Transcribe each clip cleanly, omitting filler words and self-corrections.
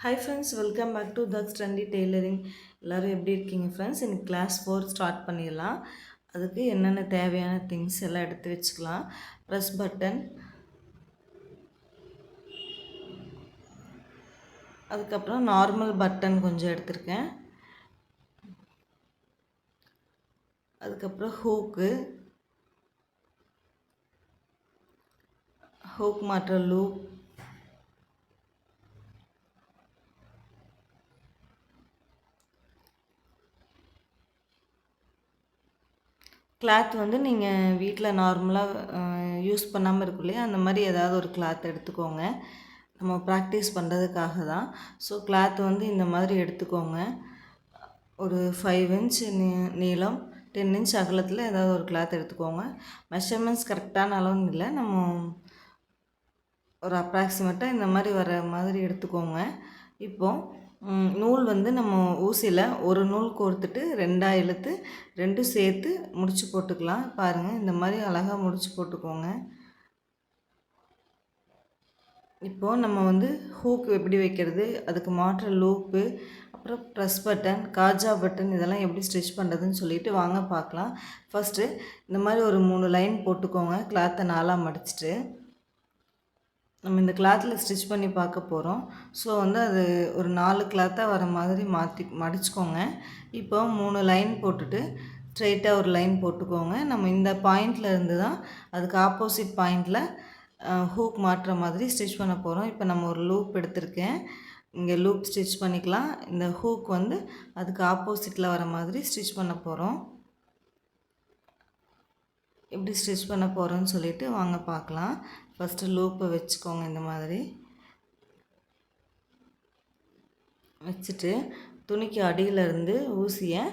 Hi friends, welcome back to Dax Trendy Tailoring. எல்லாரும் எப்படி இருக்கீங்க ஃப்ரெண்ட்ஸ்? இன்னைக்கு கிளாஸ் 4 ஸ்டார்ட் பண்ணிடலாம். அதுக்கு என்னென்ன தேவையான திங்ஸ் எல்லாம் எடுத்து வச்சுக்கலாம். ப்ரெஸ் பட்டன், அதுக்கப்புறம் நார்மல் பட்டன் கொஞ்சம் எடுத்திருக்கேன். அதுக்கப்புறம் ஹூக் மாற்ற லூப், கிளாத் வந்து நீங்கள் வீட்டில் நார்மலாக யூஸ் பண்ணாமல் இருக்கும் இல்லையா, அந்த மாதிரி ஏதாவது ஒரு கிளாத் எடுத்துக்கோங்க. நம்ம ப்ராக்டிஸ் பண்ணுறதுக்காக தான். ஸோ கிளாத் வந்து இந்த மாதிரி எடுத்துக்கோங்க. ஒரு 5 இன்ச் நீளம், 10 இன்ச் அகலத்தில் ஏதாவது ஒரு கிளாத் எடுத்துக்கோங்க. மெஷர்மெண்ட்ஸ் கரெக்டான அளவுன்னு இல்லை, நம்ம ஒரு அப்ராக்சிமேட்டாக இந்த மாதிரி வர மாதிரி எடுத்துக்கோங்க. இப்போது நூல் வந்து நம்ம ஊசியில் ஒரு நூல் கோர்த்துட்டு 2ஆக இழுத்து 2 சேர்த்து முடிச்சு போட்டுக்கலாம். பாருங்கள், இந்த மாதிரி அழகாக முடிச்சு போட்டுக்கோங்க. இப்போது நம்ம வந்து ஹூக் எப்படி வைக்கிறது, அதுக்கு மாற்ற லூப்பு, அப்புறம் ப்ரெஸ் பட்டன், காஜா பட்டன் இதெல்லாம் எப்படி ஸ்டிச் பண்ணுறதுன்னு சொல்லிட்டு வாங்க பார்க்கலாம். ஃபஸ்ட்டு இந்த மாதிரி ஒரு 3 லைன் போட்டுக்கோங்க. கிளாத்தை 4ஆக மடிச்சுட்டு நம்ம இந்த கிளாத்தில் ஸ்டிச் பண்ணி பார்க்க போகிறோம். ஸோ வந்து அது ஒரு 4 கிளாத்தாக வர மாதிரி மடிச்சுக்கோங்க. இப்போ 3 லைன் போட்டுட்டு ஸ்ட்ரெயிட்டாக ஒரு லைன் போட்டுக்கோங்க. நம்ம இந்த பாயிண்டில் இருந்து தான் அதுக்கு ஆப்போசிட் பாயிண்டில் ஹூக் மாட்டுற மாதிரி ஸ்டிச் பண்ண போகிறோம். இப்போ நம்ம ஒரு லூப் எடுத்திருக்கேன், இங்கே லூப் ஸ்டிச் பண்ணிக்கலாம். இந்த ஹூக் வந்து அதுக்கு ஆப்போசிட்டில் வர மாதிரி ஸ்டிச் பண்ண போகிறோம். எப்படி ஸ்டிச் பண்ண போகிறோன்னு சொல்லிட்டு வாங்க பார்க்கலாம். ஃபஸ்ட்டு லூப்பை வச்சுக்கோங்க. இந்த மாதிரி வச்சுட்டு துணிக்கு அடியிலேருந்து ஊசியை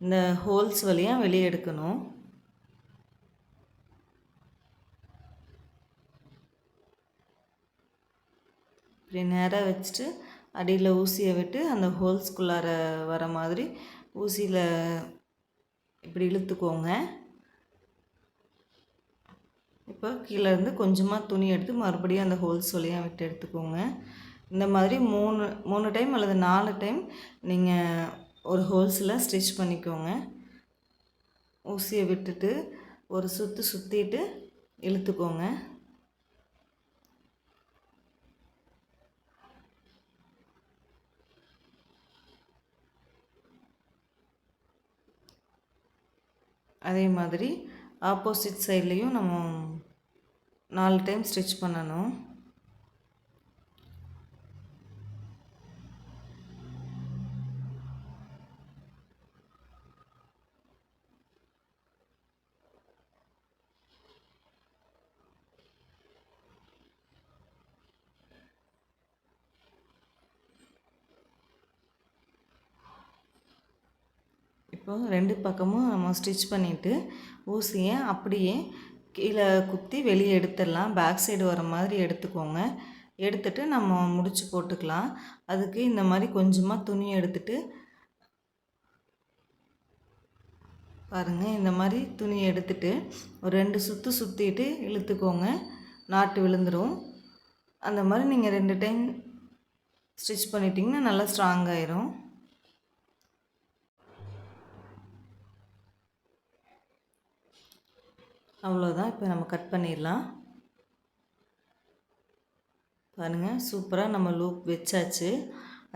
இந்த ஹோல்ஸ் வழியாக வெளியே எடுக்கணும். இப்படி நேராக வச்சுட்டு அடியில் ஊசியை விட்டு அந்த ஹோல்ஸ்குள்ளார வர மாதிரி ஊசியில் இப்படி இழுத்துக்கோங்க. இப்போ கீழே இருந்து கொஞ்சமாக துணி எடுத்து மறுபடியும் அந்த ஹோல்ஸ் வழியாக விட்டு எடுத்துக்கோங்க. இந்த மாதிரி 3 டைம் அல்லது 4 டைம் நீங்கள் ஒரு ஹோல்ஸில் ஸ்டிச் பண்ணிக்கோங்க. ஊசியை விட்டுட்டு ஒரு சுற்றிட்டு இழுத்துக்கோங்க. அதே மாதிரி ஆப்போசிட் சைட்லேயும் நம்ம 4 டைம் ஸ்டிச் பண்ணணும். இப்போ 2 பக்கமும் நம்ம ஸ்டிச் பண்ணிவிட்டு ஊசியை அப்படியே கீழே குத்தி வெளியே எடுத்துடலாம். பேக் சைடு வர மாதிரி எடுத்துக்கோங்க. எடுத்துட்டு நம்ம முடிச்சு போட்டுக்கலாம். அதுக்கு இந்த மாதிரி கொஞ்சமாக துணி எடுத்துட்டு பாருங்கள், இந்த மாதிரி துணி எடுத்துட்டு ஒரு 2 சுற்றிட்டு இழுத்துக்கோங்க. நாட்டு விழுந்துடும். அந்த மாதிரி நீங்கள் 2 டைம் ஸ்டிச் பண்ணிட்டீங்கன்னா நல்லா ஸ்ட்ராங்காயிரும். அவ்வளோதான். இப்போ நம்ம கட் பண்ணிடலாம். பாருங்கள், சூப்பராக நம்ம லூப் வச்சாச்சு.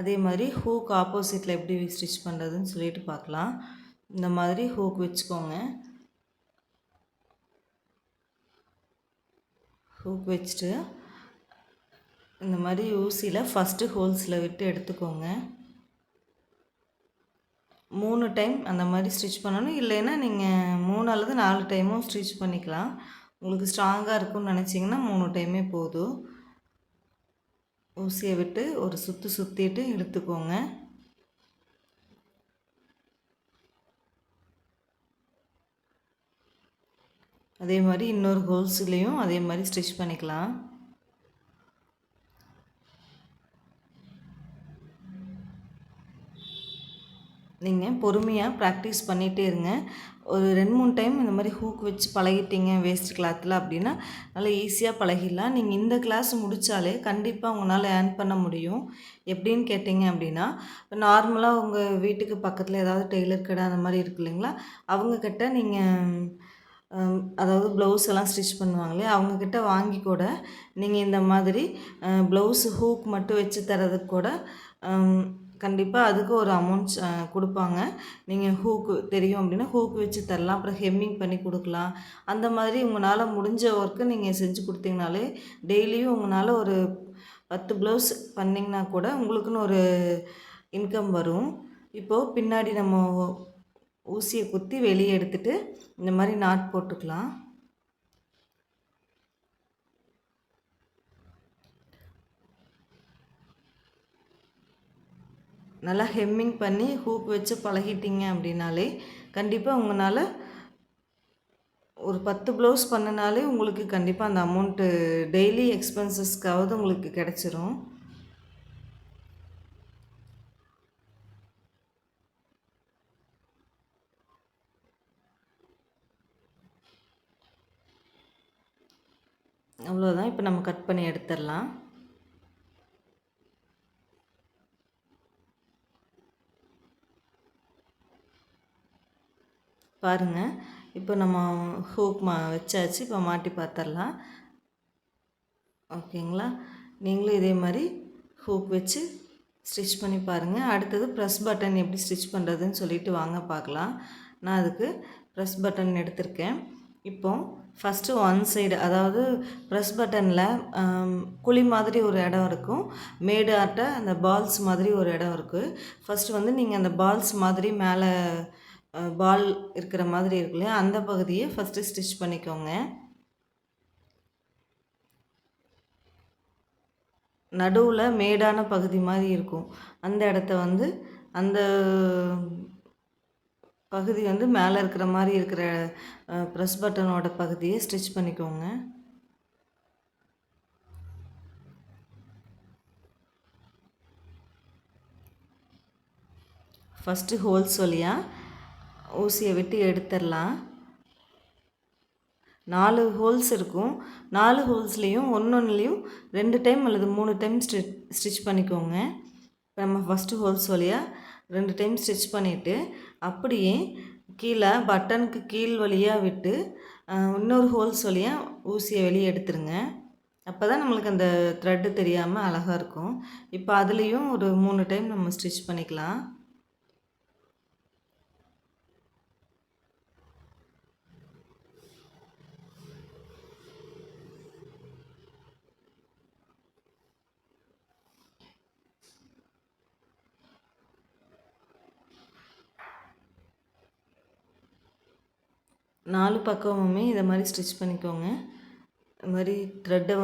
அதே மாதிரி ஹூக் ஆப்போசிட்டில் எப்படி ஸ்டிச் பண்ணுறதுன்னு சொல்லிட்டு பார்க்கலாம். இந்த மாதிரி ஹூக் வச்சுக்கோங்க. ஹூக் வச்சுட்டு இந்த மாதிரி ஊசியில் ஃபஸ்ட்டு ஹோல்ஸில் விட்டு எடுத்துக்கோங்க. 3 டைம் அந்த மாதிரி ஸ்டிச் பண்ணணும். இல்லைன்னா நீங்கள் 3 அல்லது 4 டைமும் ஸ்டிச் பண்ணிக்கலாம். உங்களுக்கு ஸ்ட்ராங்காக இருக்கும்னு நினச்சிங்கன்னா 3 டைமே போதும். ஊசியை விட்டு ஒரு சுற்றிட்டு இழுத்துக்கோங்க. அதே மாதிரி இன்னொரு ஹோல்ஸ்லேயும் அதே மாதிரி ஸ்டிச் பண்ணிக்கலாம். நீங்கள் பொறுமையாக ப்ராக்டிஸ் பண்ணிகிட்டே இருங்க. ஒரு 2, 3 டைம் இந்த மாதிரி ஹூக் வச்சு பழகிட்டீங்க வேஸ்ட் கிளாத்தில் அப்படின்னா நல்லா ஈஸியாக பழகிடலாம். நீங்கள் இந்த கிளாஸ் முடித்தாலே கண்டிப்பாக உங்களால் ஏர்ன் பண்ண முடியும். எப்படின்னு கேட்டிங்க அப்படின்னா, இப்போ நார்மலாக உங்கள் வீட்டுக்கு பக்கத்தில் ஏதாவது டெய்லர் கடை அந்த மாதிரி இருக்கு இல்லைங்களா, அவங்கக்கிட்ட நீங்கள் அதாவது ப்ளவுஸ் எல்லாம் ஸ்டிச் பண்ணுவாங்களே அவங்கக்கிட்ட வாங்கி கூட நீங்கள் இந்த மாதிரி ப்ளவுஸ் ஹூக் மட்டும் வச்சு தரதுக்கு கூட கண்டிப்பாக அதுக்கு ஒரு அமௌண்ட்ஸ் கொடுப்பாங்க. நீங்கள் ஹூக்கு தெரியும் அப்படின்னா ஹூக் வச்சு தரலாம். அப்புறம் ஹெம்மிங் பண்ணி கொடுக்கலாம். அந்த மாதிரி உங்களால் முடிஞ்ச ஒர்க்கு நீங்கள் செஞ்சு கொடுத்தீங்கனாலே டெய்லியும் உங்களால் ஒரு 10 ப்ளவுஸ் பண்ணிங்கன்னா கூட உங்களுக்குன்னு ஒரு இன்கம் வரும். இப்போது பின்னாடி நம்ம ஊசியை குத்தி வெளியே எடுத்துகிட்டு இந்த மாதிரி நாட் போட்டுக்கலாம். நல்லா ஹெம்மிங் பண்ணி ஹூக் வச்சு பழகிட்டீங்க அப்படின்னாலே கண்டிப்பாக உங்களால் ஒரு 10 ப்ளவுஸ் பண்ணினாலே உங்களுக்கு கண்டிப்பாக அந்த அமௌண்ட்டு டெய்லி எக்ஸ்பென்சஸ்க்காவது உங்களுக்கு கிடச்சிரும். அவ்வளோதான். இப்போ நம்ம கட் பண்ணி எடுத்துடலாம். பாருங்கள், இப்போ நம்ம ஹூக் வச்சாச்சு. இப்போ மாட்டி பார்த்துடலாம். ஓகேங்களா? நீங்களும் இதே மாதிரி ஹூக் வச்சு ஸ்டிச் பண்ணி பாருங்கள். அடுத்தது ப்ரெஸ் பட்டன் எப்படி ஸ்டிச் பண்ணுறதுன்னு சொல்லிட்டு வாங்க பார்க்கலாம். நான் அதுக்கு ப்ரெஸ் பட்டன் எடுத்திருக்கேன். இப்போது ஃபஸ்ட்டு ஒன் சைடு, அதாவது ப்ரெஸ் பட்டனில் குழி மாதிரி ஒரு இடம் இருக்கும், மேடு ஆட்ட அந்த பால்ஸ் மாதிரி ஒரு இடம் இருக்குது. ஃபஸ்ட்டு வந்து நீங்கள் அந்த பால்ஸ் மாதிரி மேலே பால் இருக்கிற மாதிரி இருக்கு இல்லையா, அந்த பகுதியை ஃபஸ்ட்டு ஸ்டிச் பண்ணிக்கோங்க. நடுவில் மேடான பகுதி மாதிரி இருக்கும், அந்த இடத்த வந்து அந்த பகுதி வந்து மேலே இருக்கிற மாதிரி இருக்கிற ப்ரெஸ் பட்டனோட பகுதியை ஸ்டிச் பண்ணிக்கோங்க. ஃபஸ்ட்டு ஹோல்ஸ் வழியாக ஊசியை விட்டு எடுத்துடலாம். 4 ஹோல்ஸ் இருக்கும். 4 ஹோல்ஸ்லேயும் ஒன்னொன்றுலேயும் 2 டைம் அல்லது 3 டைம் ஸ்டிச் பண்ணிக்கோங்க. இப்போ நம்ம ஃபஸ்ட்டு ஹோல்ஸ் வழியாக 2 டைம் ஸ்டிச் பண்ணிவிட்டு அப்படியே கீழே பட்டனுக்கு கீழ் வழியாக விட்டு இன்னொரு ஹோல்ஸ் வழியாக ஊசியை வெளியே எடுத்துருங்க. அப்போ தான் நம்மளுக்கு அந்த த்ரெட்டு தெரியாமல் அழகாக இருக்கும். இப்போ அதுலேயும் ஒரு 3 டைம் நம்ம ஸ்டிச் பண்ணிக்கலாம். நாலு பக்கமுமே இதை மாதிரி ஸ்டிச் பண்ணிக்கோங்க. இது மாதிரி த்ரெட்டை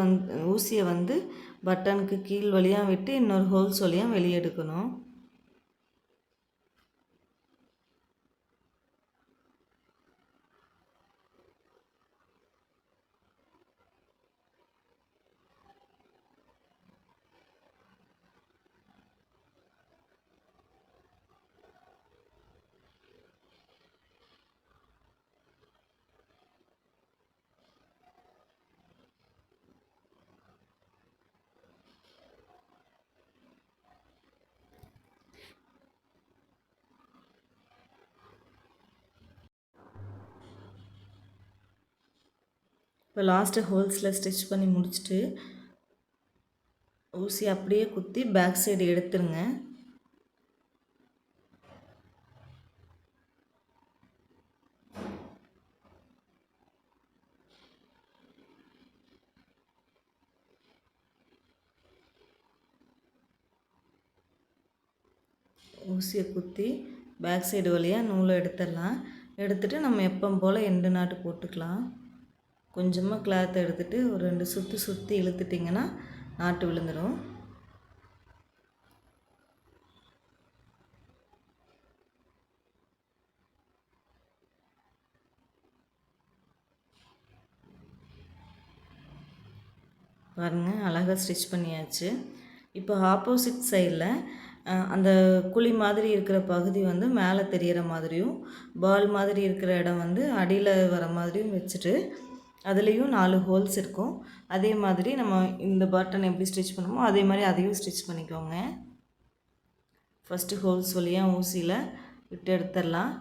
ஊசியை பட்டனுக்கு கீழ் வழியாக விட்டு இன்னொரு ஹோல்ஸ் வழியாக வெளியே எடுக்கணும். இப்போ லாஸ்ட்டு ஹோல்ஸில் ஸ்டிச் பண்ணி முடிச்சுட்டு ஊசி அப்படியே குத்தி பேக் சைடு எடுத்துருங்க. ஊசியை குத்தி பேக் சைடு வழியாக நூலை எடுத்துடலாம். எடுத்துகிட்டு நம்ம எப்பவும் போல் எண்டு நாட்டு போட்டுக்கலாம். கொஞ்சமாக கிளாத்தை எடுத்துகிட்டு ஒரு 2 சுற்றி இழுத்துட்டிங்கன்னா நாட்டு விழுந்துடும். பாருங்கள், அழகாக ஸ்டிச் பண்ணியாச்சு. இப்போ ஆப்போசிட் சைடில் அந்த குழி மாதிரி இருக்கிற பகுதி வந்து மேலே தெரிகிற மாதிரியும், பால் மாதிரி இருக்கிற இடம் வந்து அடியில் வர மாதிரியும் வச்சுட்டு, அதுலேயும் 4 ஹோல்ஸ் இருக்கும். அதே மாதிரி நம்ம இந்த பட்டன் எப்படி ஸ்டிச் பண்ணுமோ அதே மாதிரி அதையும் ஸ்டிச் பண்ணிக்கோங்க. ஃபஸ்ட்டு ஹோல்ஸ் வழியாக ஊசியில் விட்டு எடுத்துடலாம்.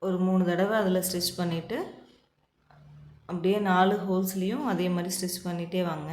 ஒரு 3 தடவை அதில் ஸ்டிச் பண்ணிவிட்டு அப்படியே 4 ஹோல்ஸ்லேயும் அதே மாதிரி ஸ்டிச் பண்ணிகிட்டே வாங்க.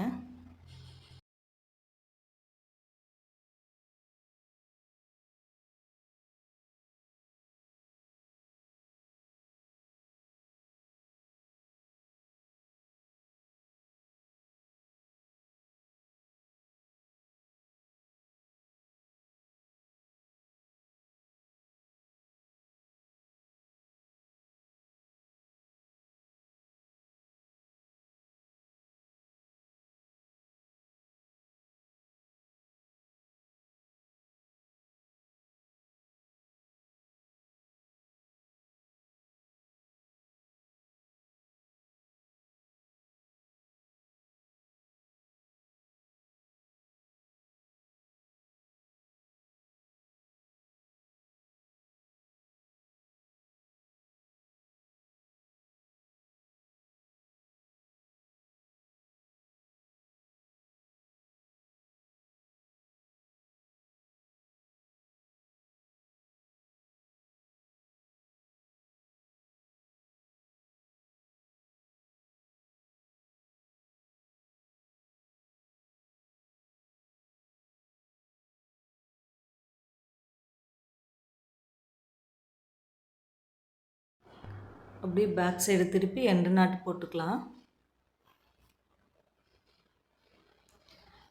அப்படியே பேக் சைடு திருப்பி எண்டு நாட்டு போட்டுக்கலாம்.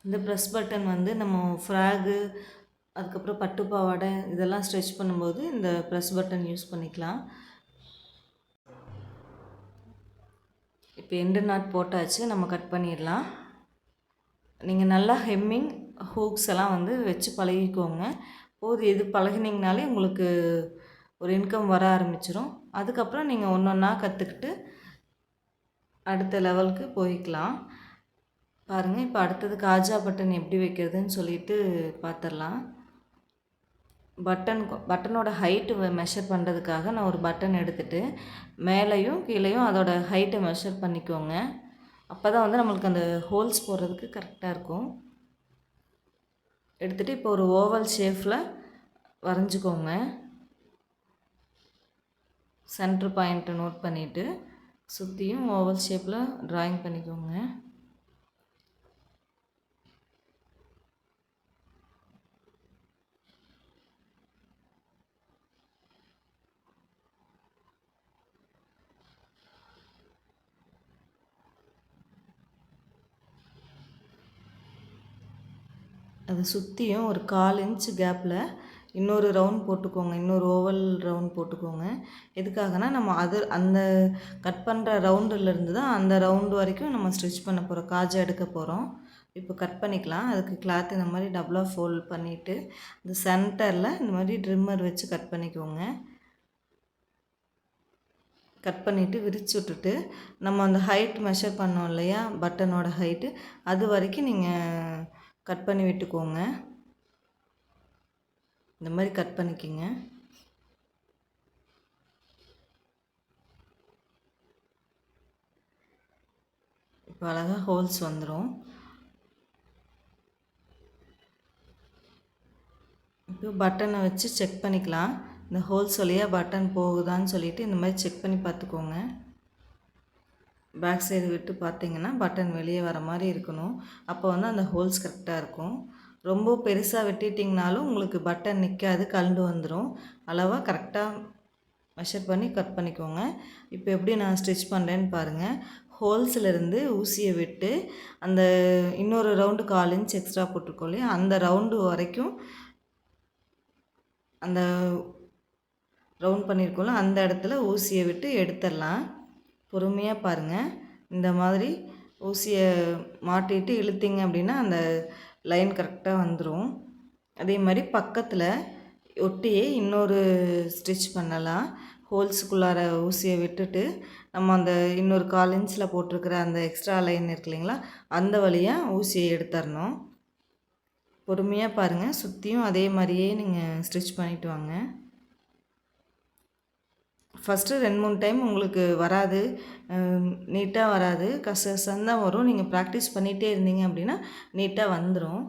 இந்த ப்ரெஸ் பட்டன் வந்து நம்ம ஃப்ராகு, அதுக்கப்புறம் பட்டு பாவாடை இதெல்லாம் ஸ்டிச் பண்ணும்போது இந்த ப்ரெஸ் பட்டன் யூஸ் பண்ணிக்கலாம். இப்போ எண்டு நாட் போட்டாச்சு, நம்ம கட் பண்ணிடலாம். நீங்கள் நல்லா ஹெம்மிங் ஹூக்ஸ் எல்லாம் வந்து வச்சு பழகிக்கோங்க. இது பழகினீங்கனாலே உங்களுக்கு ஒரு இன்கம் வர ஆரம்பிச்சிடும். அதுக்கப்புறம் நீங்கள் ஒன்று ஒன்றா கற்றுக்கிட்டு அடுத்த லெவலுக்கு போய்க்கலாம். பாருங்கள், இப்போ அடுத்தது காஜா பட்டன் எப்படி வைக்கிறதுன்னு சொல்லிட்டு பார்த்துடலாம். பட்டனோட ஹைட்டு மெஷர் பண்ணுறதுக்காக நான் ஒரு பட்டன் எடுத்துகிட்டு மேலேயும் கீழேயும் அதோட ஹைட்டை மெஷர் பண்ணிக்கோங்க. அப்போ தான் வந்து நம்மளுக்கு அந்த ஹோல்ஸ் போடுறதுக்கு கரெக்டாக இருக்கும். எடுத்துகிட்டு இப்போ ஒரு ஓவல் ஷேப்பில் வரைஞ்சிக்கோங்க. சென்ட்ரு பாயிண்ட்டை நோட் பண்ணிவிட்டு சுற்றியும் ஓவல் ஷேப்பில் ட்ராயிங் பண்ணிக்கோங்க. அதை சுற்றியும் ஒரு 1/4 இன்ச் கேப்பில் இன்னொரு ரவுண்ட் போட்டுக்கோங்க. இன்னொரு ஓவல் ரவுண்ட் போட்டுக்கோங்க. எதுக்காகனா நம்ம அந்த கட் பண்ணுற ரவுண்டுலேருந்து தான் அந்த ரவுண்டு வரைக்கும் நம்ம ஸ்டிச் பண்ண போகிறோம், காஜா எடுக்க போகிறோம். இப்போ கட் பண்ணிக்கலாம். அதுக்கு கிளாத் இந்த மாதிரி டபுளாக ஃபோல்ட் பண்ணிவிட்டு இந்த சென்டரில் இந்த மாதிரி ட்ரிம்மர் வச்சு கட் பண்ணிக்கோங்க. கட் பண்ணிவிட்டு விரித்து விட்டுட்டு நம்ம அந்த ஹைட் மெஷர் பண்ணோம் இல்லையா, பட்டனோட ஹைட்டு, அது வரைக்கும் நீங்கள் கட் பண்ணி விட்டுக்கோங்க. இந்த மாதிரி கட் பண்ணிக்கிங்க. இப்போ அழகாக ஹோல்ஸ் வந்துடும். இப்போ பட்டனை வச்சு செக் பண்ணிக்கலாம். இந்த ஹோல்ஸ் வழியாக பட்டன் போகுதான்னு சொல்லிவிட்டு இந்த மாதிரி செக் பண்ணி பார்த்துக்கோங்க. பேக் சைடு விட்டு பார்த்தீங்கன்னா பட்டன் வெளியே வர மாதிரி இருக்கணும். அப்போ வந்து அந்த ஹோல்ஸ் கரெக்டாக இருக்கும். ரொம்ப பெருசாக வெட்டிட்டிங்கனாலும் உங்களுக்கு பட்டன் நிற்காது, கலண்டு வந்துடும். அளவாக கரெக்டாக மெஷர் பண்ணி கட் பண்ணிக்கோங்க. இப்போ எப்படி நான் ஸ்டிச் பண்ணுறேன்னு பாருங்கள். ஹோல்ஸிலேருந்து ஊசியை விட்டு அந்த இன்னொரு ரவுண்டு 1/4 இன்ச் எக்ஸ்ட்ரா போட்டிருக்கோம் இல்லையா, அந்த ரவுண்டு வரைக்கும் அந்த ரவுண்ட் பண்ணியிருக்கோம்ல அந்த இடத்துல ஊசியை விட்டு எடுத்துடலாம். பொறுமையாக பாருங்கள். இந்த மாதிரி ஊசியை மாட்டிட்டு இழுத்திங்க அப்படின்னா அந்த லைன் கரெக்டாக வந்துடும். அதே மாதிரி பக்கத்தில் ஒட்டியே இன்னொரு ஸ்டிச் பண்ணலாம். ஹோல்ஸுக்குள்ளார ஊசியை விட்டுட்டு நம்ம அந்த இன்னொரு 1/4 இன்ச்சில் போட்டிருக்கிற அந்த எக்ஸ்ட்ரா லைன் இருக்கு இல்லைங்களா, அந்த வழியாக ஊசியை எடுத்துடணும். பொறுமையாக பாருங்கள். சுற்றியும் அதே மாதிரியே நீங்கள் ஸ்டிச் பண்ணிவிட்டு வாங்க. ஃபஸ்ட்டு 2, 3 டைம் உங்களுக்கு வராது, நீட்டாக வராது, கசகசன்னு தான் வரும். நீங்கள் ப்ராக்டிஸ் பண்ணிகிட்டே இருந்தீங்க அப்படின்னா நீட்டாக வந்துடும்.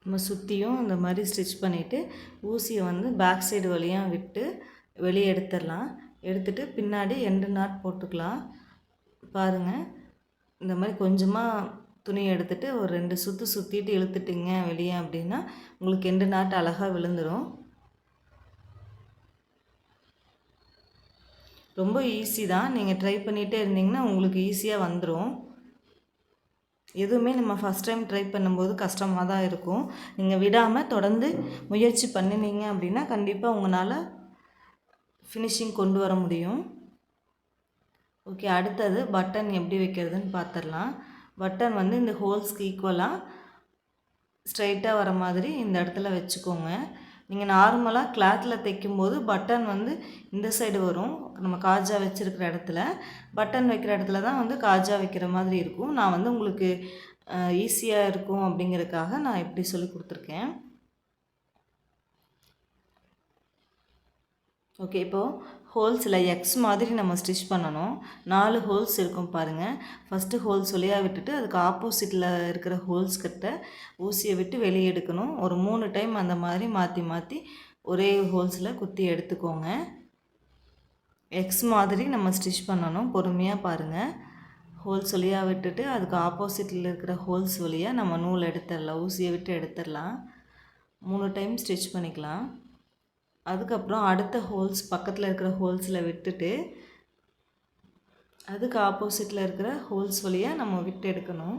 நம்ம சுற்றியும் இந்த மாதிரி ஸ்டிச் பண்ணிவிட்டு ஊசியை வந்து பேக் சைடு வழியாக விட்டு வெளியே எடுத்துடலாம். எடுத்துகிட்டு பின்னாடி எண்டு நாட் போட்டுக்கலாம். பாருங்கள், இந்த மாதிரி கொஞ்சமாக துணி எடுத்துகிட்டு ஒரு 2 சுற்று சுற்றிட்டு இழுத்துட்டிங்க வெளியே அப்படின்னா உங்களுக்கு எண்டு நாட்டு அழகாக விழுந்துடும். ரொம்ப ஈஸி தான். நீங்கள் ட்ரை பண்ணிகிட்டே இருந்தீங்கன்னா உங்களுக்கு ஈஸியாக வந்துடும். எதுவுமே நம்ம ஃபஸ்ட் டைம் ட்ரை பண்ணும்போது கஷ்டமாக தான் இருக்கும். நீங்கள் விடாமல் தொடர்ந்து முயற்சி பண்ணினீங்க அப்படின்னா கண்டிப்பாக உங்களால் ஃபினிஷிங் கொண்டு வர முடியும். ஓகே, அடுத்தது பட்டன் எப்படி வைக்கிறதுன்னு பார்த்துடலாம். பட்டன் வந்து இந்த ஹோல்ஸ்க்கு ஈக்குவலாக ஸ்ட்ரைட்டாக வர மாதிரி இந்த இடத்துல வச்சுக்கோங்க. நீங்கள் நார்மலாக கிளாத்தில் தைக்கும்போது பட்டன் வந்து இந்த சைடு வரும். நம்ம காஜா வச்சுருக்கிற இடத்துல பட்டன் வைக்கிற இடத்துல தான் வந்து காஜா வைக்கிற மாதிரி இருக்கும். நான் வந்து உங்களுக்கு ஈஸியாக இருக்கும் அப்படிங்கிறதுக்காக நான் இப்படி சொல்லி கொடுத்துருக்கேன். ஓகே, இப்போது ஹோல்ஸில் எக்ஸ் மாதிரி நம்ம ஸ்டிச் பண்ணணும். 4 ஹோல்ஸ் இருக்கும் பாருங்கள். ஃபஸ்ட்டு ஹோல்ஸ் வழியாக விட்டுட்டு அதுக்கு ஆப்போசிட்டில் இருக்கிற ஹோல்ஸ் கிட்ட ஊசியை விட்டு வெளியே எடுக்கணும். ஒரு 3 டைம் அந்த மாதிரி மாற்றி மாற்றி ஒரே ஹோல்ஸில் குத்தி எடுத்துக்கோங்க. எக்ஸ் மாதிரி நம்ம ஸ்டிச் பண்ணணும். பொறுமையாக பாருங்கள். ஹோல்ஸ் வழியாக விட்டுட்டு அதுக்கு ஆப்போசிட்டில் இருக்கிற ஹோல்ஸ் வழியாக நம்ம நூல் எடுத்துடலாம். ஊசியை விட்டு எடுத்துடலாம். 3 டைம் ஸ்டிச் பண்ணிக்கலாம். அதுக்கப்புறம் அடுத்த ஹோல்ஸ் பக்கத்தில் இருக்கிற ஹோல்ஸில் விட்டுட்டு அதுக்கு ஆப்போசிட்டில் இருக்கிற ஹோல்ஸ் வழியாக நம்ம விட்டு எடுக்கணும்.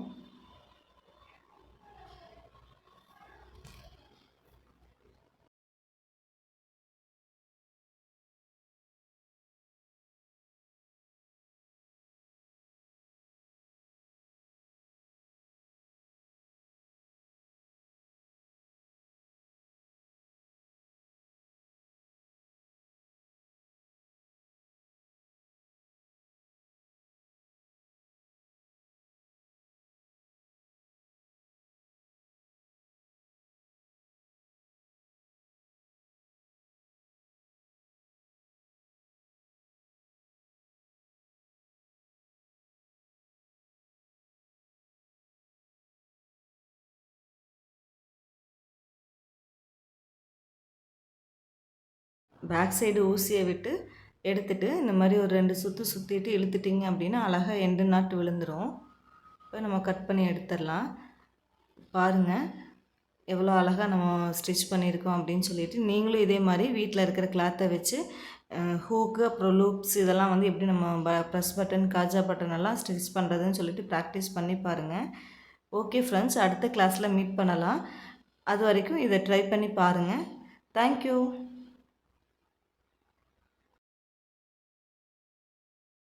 பேக் சைடு ஊசியை விட்டு எடுத்துகிட்டு இந்த மாதிரி ஒரு 2 சுற்று சுற்றிட்டு இழுத்துட்டிங்க அப்படின்னா அழகாக எண்டு நாட்டு விழுந்துடும். இப்போ நம்ம கட் பண்ணி எடுத்துடலாம். பாருங்கள் எவ்வளோ அழகாக நம்ம ஸ்டிச் பண்ணியிருக்கோம் அப்படின்னு சொல்லிட்டு நீங்களும் இதே மாதிரி வீட்டில் இருக்கிற கிளாத்தை வச்சு ஹூக்கு அப்புறம் லூப்ஸ் இதெல்லாம் வந்து எப்படி நம்ம ப்ரெஸ் பட்டன் காஜா பட்டன் எல்லாம் ஸ்டிச் பண்ணுறதுன்னு சொல்லிட்டு ப்ராக்டிஸ் பண்ணி பாருங்கள். ஓகே ஃப்ரெண்ட்ஸ், அடுத்த கிளாஸில் மீட் பண்ணலாம். அது வரைக்கும் இதை ட்ரை பண்ணி பாருங்கள். தேங்க்யூ.